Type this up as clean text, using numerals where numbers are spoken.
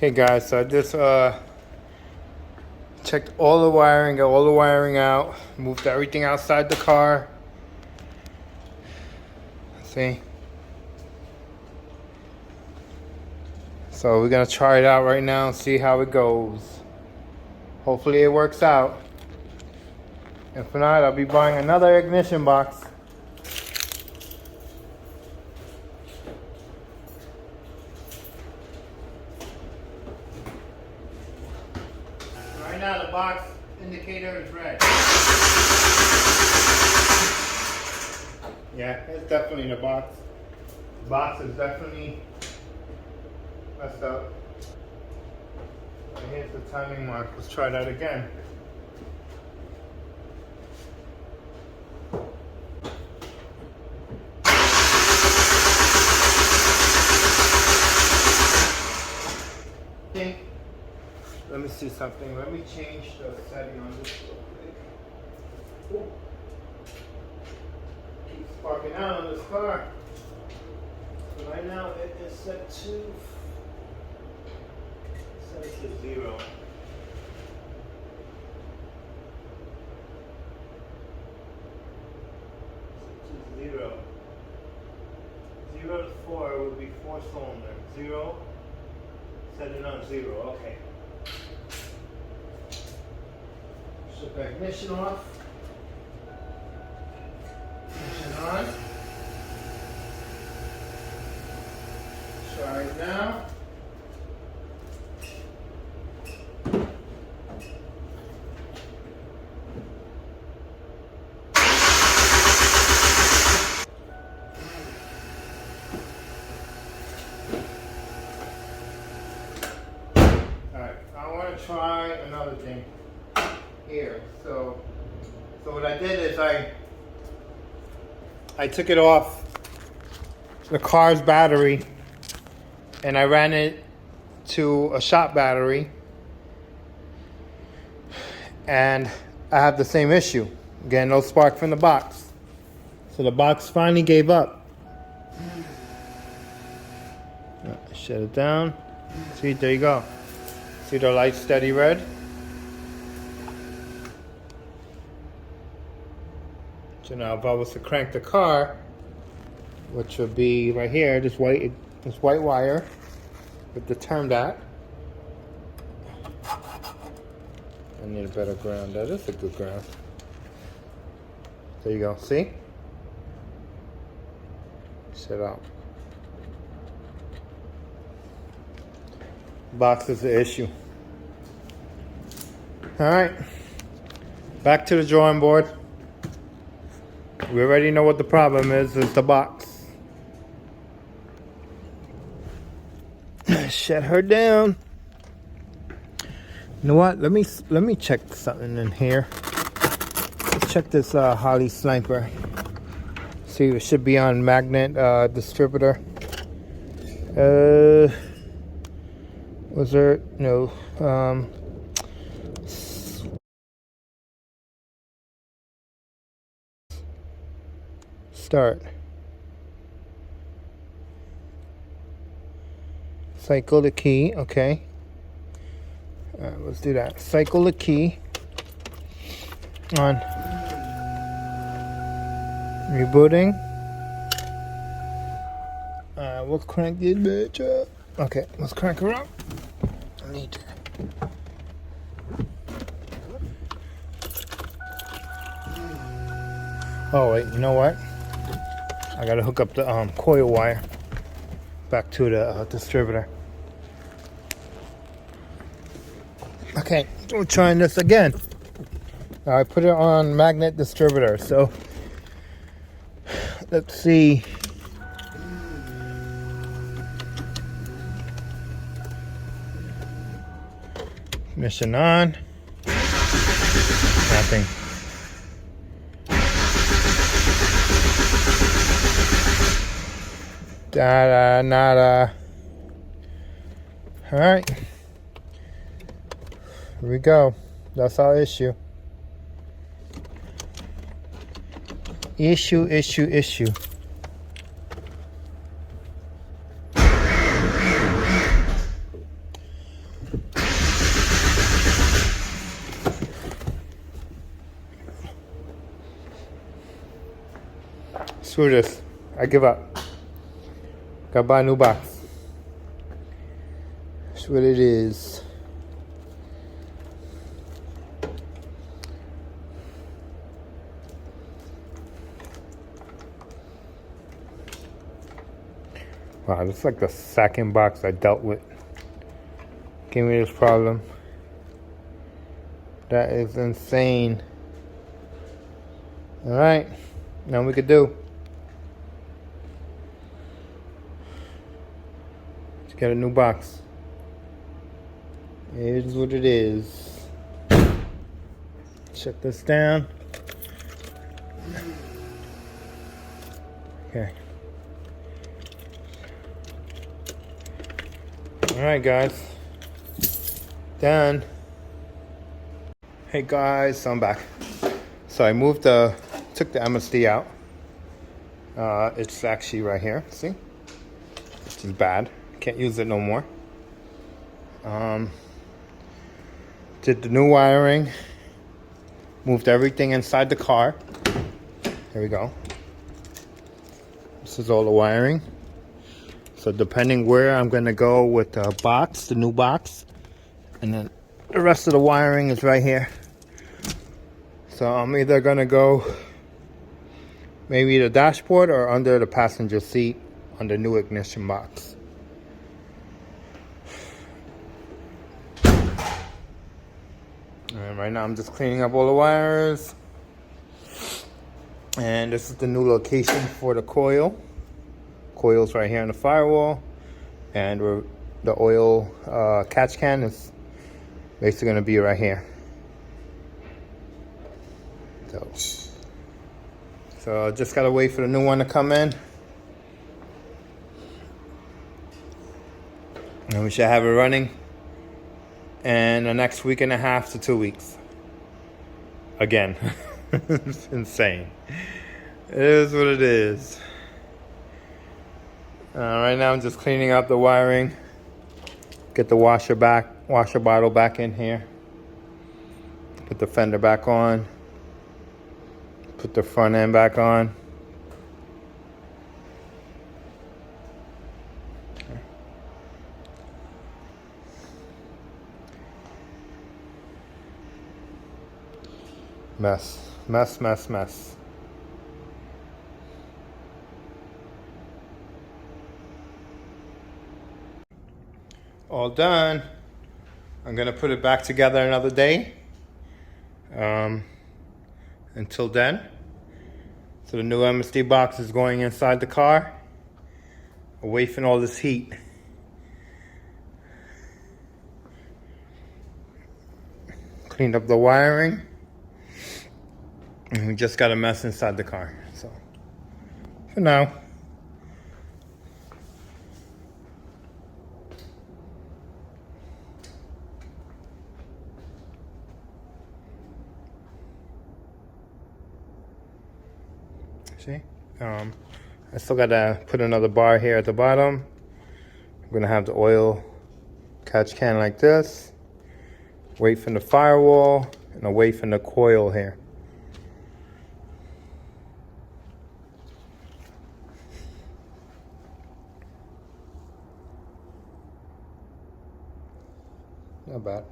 Okay guys, so I just checked all the wiring, got all the wiring out, moved everything outside the car. See? So we're gonna try it out right now and see how it goes. Hopefully it works out. If not, I'll be buying another ignition box. Right now the box indicator is red. Yeah, it's definitely the box. The box is definitely messed up. And here's the timing mark. Let's try that again. Let me see something. Let me change the setting on this real quick. Ooh. Keeps sparking out on this car. So right now it is set to 0. Set to 0. 0 to 4 would be 4-cylinder. 0. Set it on 0. Okay. Shut the ignition off. Ignition on. Try it now. Alright, I want to try another thing here. So what I did is I took it off the car's battery and I ran it to a shop battery, and I have the same issue. Again, no spark from the box. So the box finally gave up. Shut it down. See, there you go. See the light steady red? So now if I was to crank the car, which would be right here, this white wire with the term that. I need a better ground. That is a good ground. There you go. See? Set up. Box is the issue. Alright. Back to the drawing board. We already know what the problem is the box. Shut her down. You know what? Let me check something in here. Let's check this Holly Sniper. See, it should be on magnet distributor. Was there no start. Cycle the key, okay. Alright, let's do that. Cycle the key on rebooting. We'll crank this bitch up. Okay, let's crank her up. I need to. Oh wait, you know what? I gotta hook up the coil wire back to the distributor. Okay, we're trying this again. I put it on magnet distributor, so let's see. Mission on. Nothing. Nada. Alright. Here we go. That's our issue. Issue. Screw this. I give up. Gotta buy a new box. That's what it is. Wow, this is like the second box I dealt with. Give me this problem. That is insane. Alright, now we could do. Let's get a new box. It is what it is. Shut this down. Okay. Alright guys. Done. Hey guys, so I'm back. So I took the MSD out. It's actually right here, see? It's bad. Can't use it no more. Did the new wiring. Moved everything inside the car. There we go. This is all the wiring. So depending where I'm gonna go with the box, the new box, and then the rest of the wiring is right here. So I'm either gonna go maybe the dashboard or under the passenger seat on the new ignition box. And right now I'm just cleaning up all the wires. And this is the new location for the coil. Coil's right here on the firewall. And the oil catch can is basically gonna be right here. So just gotta wait for the new one to come in. And we should have it running in the next week and a half to 2 weeks. Again. It's insane. It is what it is. Right now I'm just cleaning up the wiring. Get the washer bottle back in here. Put the fender back on. Put the front end back on. Mess. All done. I'm gonna put it back together another day. Until then. So the new MSD box is going inside the car, away from all this heat. Cleaned up the wiring. And we just got a mess inside the car. So for now. See? I still gotta put another bar here at the bottom. I'm gonna have the oil catch can like this. Away from the firewall and away from the coil here. Not bad.